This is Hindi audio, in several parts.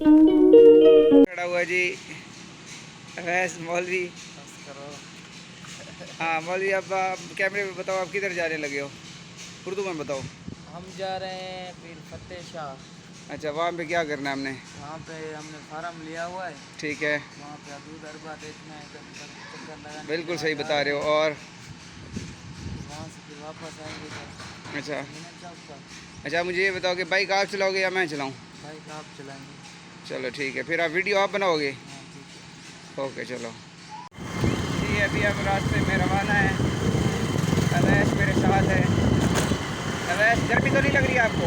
खड़ा हुआ जी अवैस मौलवी। हाँ मौलवी, अब आप कैमरे में बताओ, आप किधर जाने लगे हो? उर्दू में बताओ। हम जा रहे हैं पीर फतेह शाह। अच्छा, वहाँ पे क्या करना है हमने? वहाँ पे हमने फार्म लिया हुआ है। ठीक है, वहाँ पे हदूद अरबा देखना है, चक्कर लगाने के लिए बिल्कुल वहाँ सही जा बता रहे रहे हो। हैं। और वहाँ से फिर वापस आएंगे इधर अच्छा मीना चौक पर। अच्छा, मुझे ये बताओ कि बाइक आप चलाओगे या मैं चलाऊँ? बाइक आप चलाएंगे। चलो ठीक है, फिर आप वीडियो आप बनाओगे? हाँ ठीक है। ओके चलो जी, अभी हम रास्ते में रवाना है। अवैस मेरे साथ है। अवैस, गर्मी तो नहीं लग रही है आपको?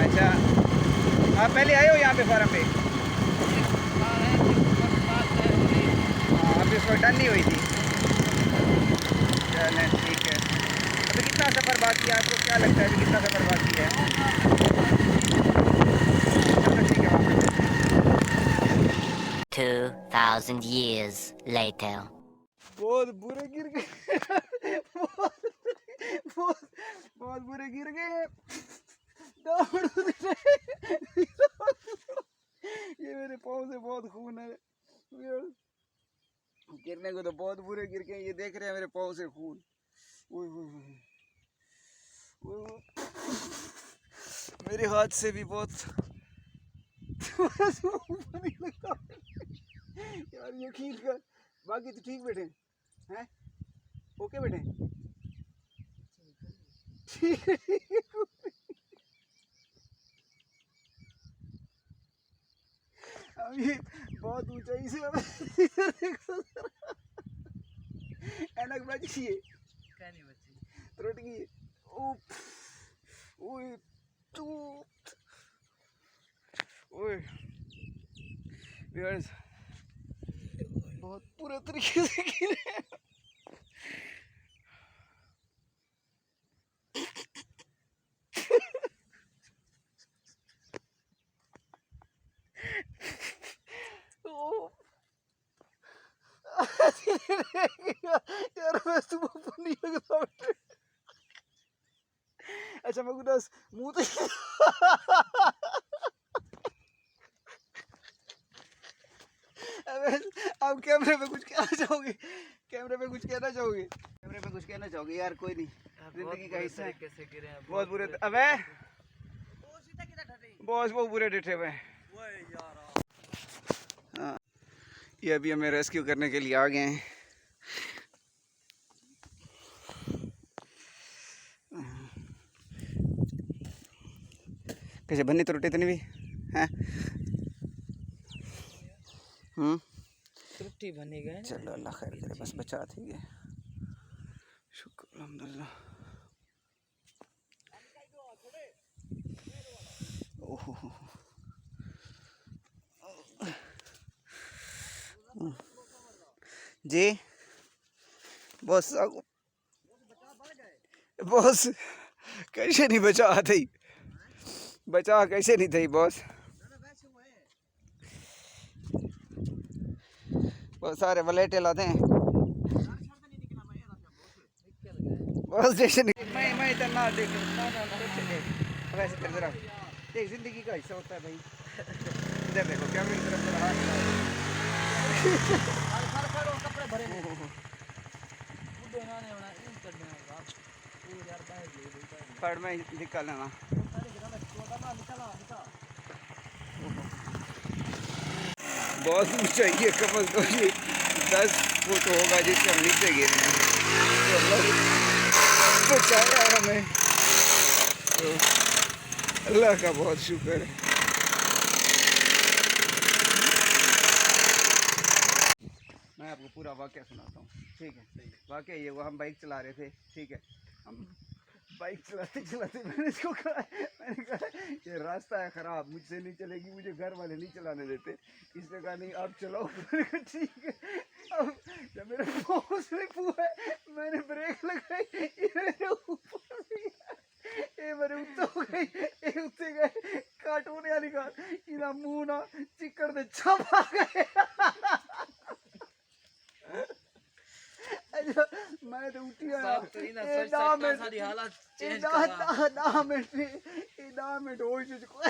अच्छा, आप पहले आए हो यहाँ पे फार्म पे? हाँ, अभी इस वक्त डन नहीं हुई थी। चलें ठीक है। अभी कितना सफ़र बाकी है, आपको क्या लगता है अभी कितना सफ़र बाकी है? चलो ठीक है, वहाँ पे 2,000 years later. बहुत बुरे गिर गए। बहुत बहुत बहुत बुरे गिर गए। दौड़ रहे। ये मेरे पाँव से बहुत खून है। गिरने को तो बहुत बुरे गिर गए, ये देख रहे हैं मेरे पाँव से खून। ओए ओए ओए ओए। मेरे हाथ से भी बहुत ऊपर नहीं लगता यार, यकीन कर। बाकी तो ठीक बैठे हैं? ओके बैठे ठीक है ठीक है। अब ये बहुत ऊंचाई से ऐनक बच गई है, क्या नहीं बची। त्रुट गई है। उफ, ओए तू, ओए व्यूअर्स, बहुत पूरे तरीके से गिरे। ओ, यार मैं सुबह नहीं लगता। अच्छा मैं कुछ मुंह तो अब कैमरे पे कुछ कहना चाहोगे? कैमरे पे कुछ कहना चाहोगे? कैमरे पे कुछ कहना चाहोगे? यार कोई नहीं, जिंदगी का हिस्सा है। कैसे गिरे हैं बहुत बुरे। अबे बॉस बहुत बुरे डटे हुए हैं। हाँ, ये अभी हमें रेस्क्यू करने के लिए आ गए हैं। कैसे बनने तो रोटे इतने भी हैं? त्रुटि बनी गए। चलो अल्लाह खैर करे, बस बचा थी गए। शुक्र अल्हम्दुलिल्लाह। ओहो जी बॉस, बॉस कैसे नहीं बचा थी? बचा कैसे नहीं थी बॉस? बहुत सारे वलेटे लाते हैं बॉस। जैसे मैं इतना देख वैसे कर जरा देख, जिंदगी का हिस्सा होता है भाई। इधर देखो क्या मेरी तरफ मेरा हाथ कपड़े भरे पड़ में निकाल लेना। बहुत ऊंचाई है, कम अज कम ये 10 फुट होगा जिससे हम नीचे गिरे हैं। तो अल्लाह बचाया हमें, तो अल्लाह का बहुत शुक्र है। मैं आपको पूरा वाक़या सुनाता हूँ, ठीक है? वाक़या ये हुआ, हम बाइक चला रहे थे, ठीक है? हम बाइक चलाते चलाते मैंने इसको कहा, मैंने कहा ये रास्ता है ख़राब, मुझसे नहीं चलेगी, मुझे घर वाले नहीं चलाने देते। इसने कहा नहीं आप चलाओ। मैंने कहा ठीक है। अब जब मेरा पाँव स्लिप हुआ है, मैंने ब्रेक लगाई, ये मेरे ऊपर गया, ये मेरे उत्ते हो गई, ये उत्ते गए कार्टून वाली का इधर मुँह ना चिक्कड़ दे छपा गए। मैं तो उठी मिनट हो चुका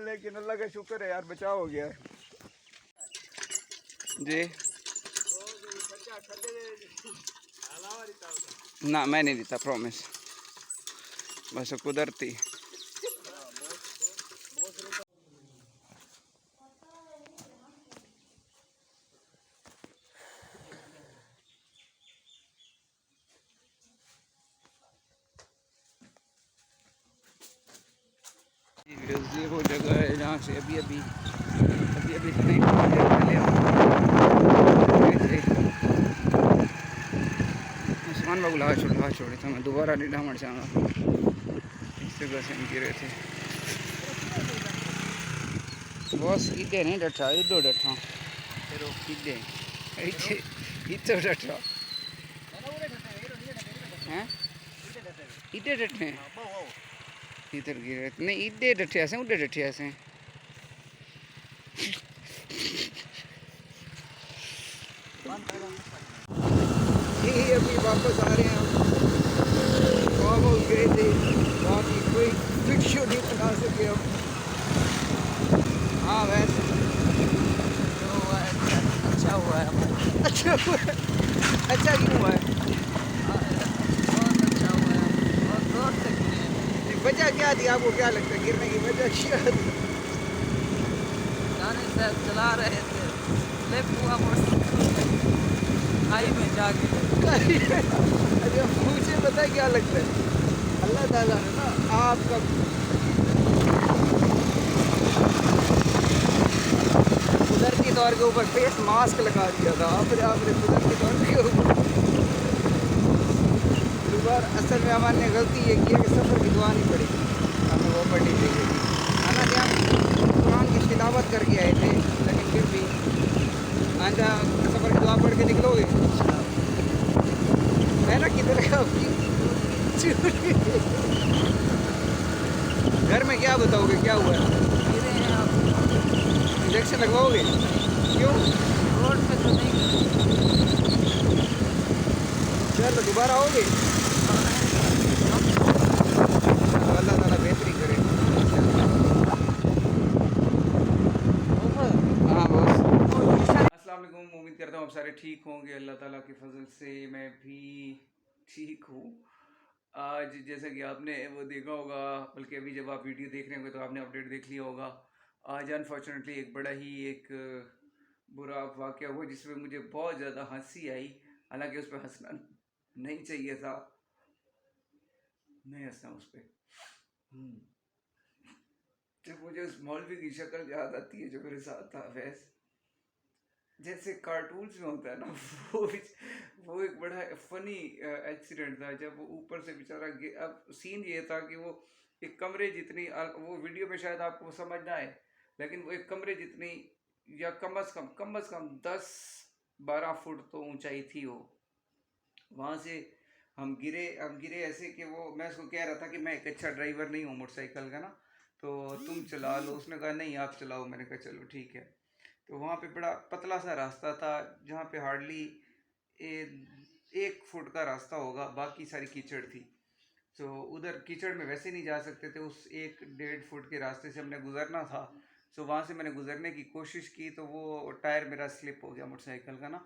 लेकिन अल्लाह का शुक्र है यार, बचाव हो गया है जी। ना मैं नहीं देता प्रॉमिस, बस कुदरती। ये वो जगह है जहाँ से अभी अभी नहीं आसमान बाबू लगा छोड़े था, मैं दोबारा नहीं डामर से आऊँगा, इस जगह से हम गिरे थे। बस इधे नहीं डटा, इधर डटा इधे इधर डटा हैं, इधे डटे इधर गिरे नहीं, इधे डटे से उधर डटे से ये अभी वापस आ रहे हैं हम। फार्म हाउस गए थे, बाकी कोई वीडियो नहीं बना सके हम। हाँ वैसे जो हुआ है अच्छा हुआ है हमारा। अच्छा हुआ है। अच्छा क्यों हुआ है? बहुत अच्छा हुआ है, बहुत जोर से गिरे हैं। वजह क्या थी आपको, क्या लगता है गिरने की वजह क्या थी? जाने साहब चला रहे थे, स्लिप हुआ मोटरसाइकिल खाई में जाके। अरे मुझे पता है क्या लगता है, अल्लाह ताला ने ना आपका कुदरती तौर के ऊपर फेस मास्क लगा दिया था। आपने कुदरती तौर के ऊपर बार असल में हमारे गलती ये की है कि सफ़र की दुआ नहीं पड़ी, हमें वो पढ़नी चाहिए थी। हालांकि हम कुरान की तिलावत करके आए थे, लेकिन फिर भी आइंदा सफ़र की दुआ पढ़ के निकलोगे है ना। किधर है आपकी घर में क्या बताओगे क्या हुआ है? गिरे हैं आप, इंजेक्शन लगवाओगे? क्यों? रोड पे तो नहीं गिरे। चलो दोबारा आओगे? अल्लाह ताला बेहतरी करे। हाँ बस। अस्सलाम वालेकुम, उम्मीद करता हूँ आप सारे ठीक होंगे। अल्लाह ताला के फजल से मैं भी ठीक हूँ। आज जैसा कि आपने वो देखा होगा, बल्कि अभी जब आप वीडियो देख रहे होंगे तो आपने अपडेट देख लिया होगा। आज अनफॉर्चुनेटली एक बड़ा ही एक बुरा वाक़या हुआ जिसमें मुझे बहुत ज़्यादा हंसी आई। हालांकि उस पर हंसना नहीं चाहिए था, नहीं हंसना उस पर। जब मुझे उस मौलवी की शक्ल याद आती है जो मेरे साथ था, वैसे जैसे कार्टून्स में होता है ना, वो एक बड़ा फनी एक्सीडेंट था। जब वो ऊपर से बेचारा अब सीन ये था कि वो एक कमरे जितनी, वो वीडियो में शायद आपको समझ ना आए, लेकिन वो एक कमरे जितनी या कम अज़ कम 10-12 फुट तो ऊंचाई थी वो। वहाँ से हम गिरे ऐसे कि वो, मैं उसको कह रहा था कि मैं एक अच्छा ड्राइवर नहीं हूँ मोटरसाइकिल का ना, तो तुम चला लो। उसने कहा नहीं आप चलाओ। मैंने कहा चलो ठीक है। तो वहाँ पे बड़ा पतला सा रास्ता था जहाँ पे हार्डली 1 फुट का रास्ता होगा, बाकी सारी कीचड़ थी। तो उधर कीचड़ में वैसे नहीं जा सकते थे, उस 1-1.5 फुट के रास्ते से हमने गुजरना था। तो वहाँ से मैंने गुजरने की कोशिश की तो वो टायर मेरा स्लिप हो गया मोटरसाइकिल का ना।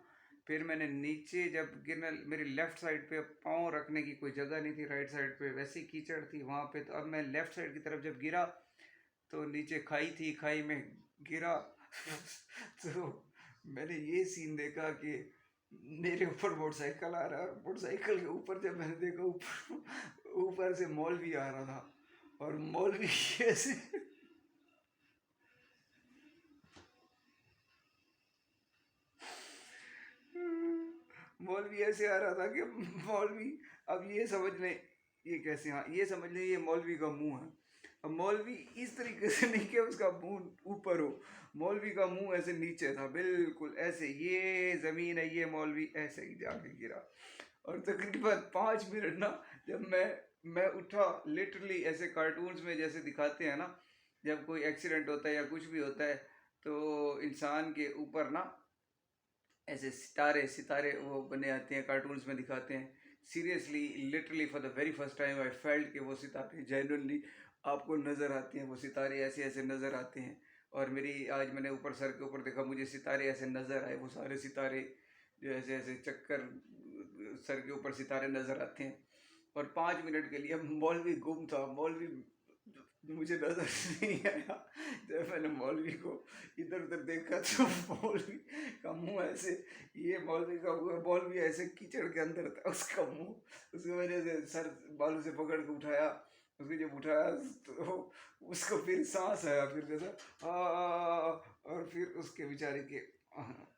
फिर मैंने नीचे जब गिरना, मेरी लेफ़्ट साइड पे पाँव रखने की कोई जगह नहीं थी, राइट साइड पे वैसी कीचड़ थी वहाँ पे। तो अब मैं लेफ़्ट साइड की तरफ जब गिरा तो नीचे खाई थी, खाई में गिरा तो मैंने ये सीन देखा कि मेरे ऊपर मोटरसाइकिल आ रहा है, और मोटरसाइकिल के ऊपर जब मैंने देखा ऊपर से मौलवी आ रहा था, और मौलवी ऐसे मौलवी ऐसे आ रहा था कि मौलवी, अब ये समझ लें ये कैसे, हाँ ये समझ लें ये मौलवी का मुंह है। अब मौलवी इस तरीके से नहीं कि उसका मुंह ऊपर हो, मौलवी का मुंह ऐसे नीचे था बिल्कुल ऐसे, ये ज़मीन है, ये मौलवी ऐसे ही जाके गिरा। और तकरीबन 5 मिनट ना, जब मैं उठा, लिटरली ऐसे कार्टून्स में जैसे दिखाते हैं ना, जब कोई एक्सीडेंट होता है या कुछ भी होता है तो इंसान के ऊपर ना ऐसे सितारे सितारे वो बने आते हैं, कार्टून्स में दिखाते हैं seriously literally for the very first time I felt कि वो सितारे जेन्युइनली आपको नज़र आते हैं, वो सितारे ऐसे ऐसे नज़र आते हैं। और मेरी आज मैंने ऊपर सर के ऊपर देखा, मुझे सितारे ऐसे नज़र आए, वो सारे सितारे जो ऐसे ऐसे चक्कर सर के ऊपर सितारे नज़र आते हैं। और 5 मिनट के लिए मौलवी गुम था, मौलवी मुझे नजर नहीं आया। जब मैंने मौलवी को इधर उधर देखा तो मौलवी का मुंह ऐसे, ये मौलवी का मौलवी ऐसे कीचड़ के अंदर था, उसका मुंह, उसको मैंने सर बालू से पकड़ के उठाया। उसको जब उठाया तो उसको फिर सांस आया, फिर जैसा और फिर उसके बेचारे के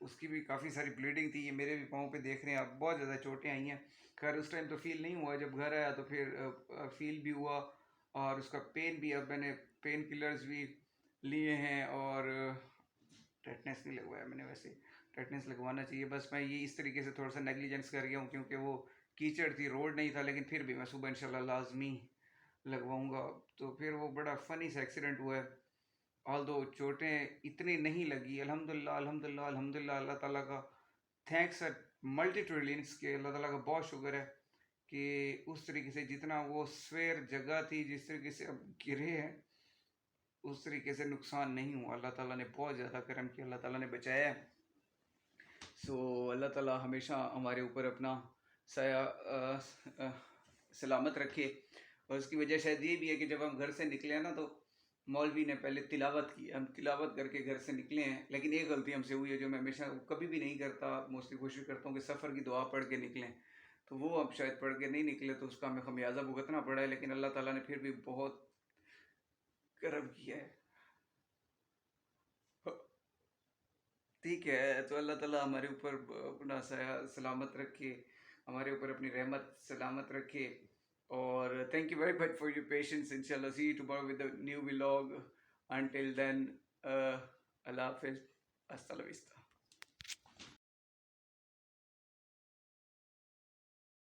उसकी भी काफ़ी सारी ब्लीडिंग थी। ये मेरे भी पाँव पे देख रहे हैं आप, बहुत ज़्यादा चोटें आई हैं। खैर उस टाइम तो फील नहीं हुआ, जब घर आया तो फिर फील भी हुआ। और उसका पेन भी, अब मैंने पेन किलर्स भी लिए हैं और टेटनेस भी लगवाया मैंने। वैसे टेटनेस लगवाना चाहिए, बस मैं ये इस तरीके से थोड़ा सा नेग्लिजेंस कर गया हूँ क्योंकि वो कीचड़ थी, रोड नहीं था। लेकिन फिर भी मैं सुबह इंशाल्लाह लाजमी लगवाऊंगा। तो फिर वो बड़ा फ़नी सा एक्सीडेंट हुआ है, ऑल्दो चोटें इतनी नहीं लगी, अल्हम्दुलिल्लाह अल्हम्दुलिल्लाह अल्हम्दुलिल्लाह। अल्लाह ताला का थैंक्स है मल्टी ट्रिलियंस के, अल्लाह ताला का बहुत शुक्र है कि उस तरीके से जितना वो स्वेयर जगह थी, जिस तरीके से अब गिरे हैं, उस तरीके से नुकसान नहीं हुआ। अल्लाह ताला ने बहुत ज़्यादा करम किया, अल्लाह ताला ने बचाया है। सो अल्लाह ताला हमेशा हमारे ऊपर अपना साया सलामत रखे। और उसकी वजह शायद ये भी है कि जब हम घर से निकले हैं ना, तो मौलवी ने पहले तिलावत की, हम तिलावत करके घर से निकले हैं। लेकिन एक गलती हमसे हुई है जो मैं हमेशा कभी भी नहीं करता, मोस्टली कोशिश करता हूँ कि सफ़र की दुआ पढ़ के निकलें। तो वो अब शायद पढ़ के नहीं निकले, तो उसका हमें खमियाजा भुगतना पड़ा है। लेकिन अल्लाह ताला ने फिर भी बहुत करम किया है। ठीक है, तो अल्लाह ताला हमारे ऊपर अपना साया सलामत रखे, हमारे ऊपर अपनी रहमत सलामत रखे। और thank you very much for your patience. इंशाल्लाह see you tomorrow with the new vlog. Until then अल्लाह हाफिज़, अस्सलाम वालेकुम।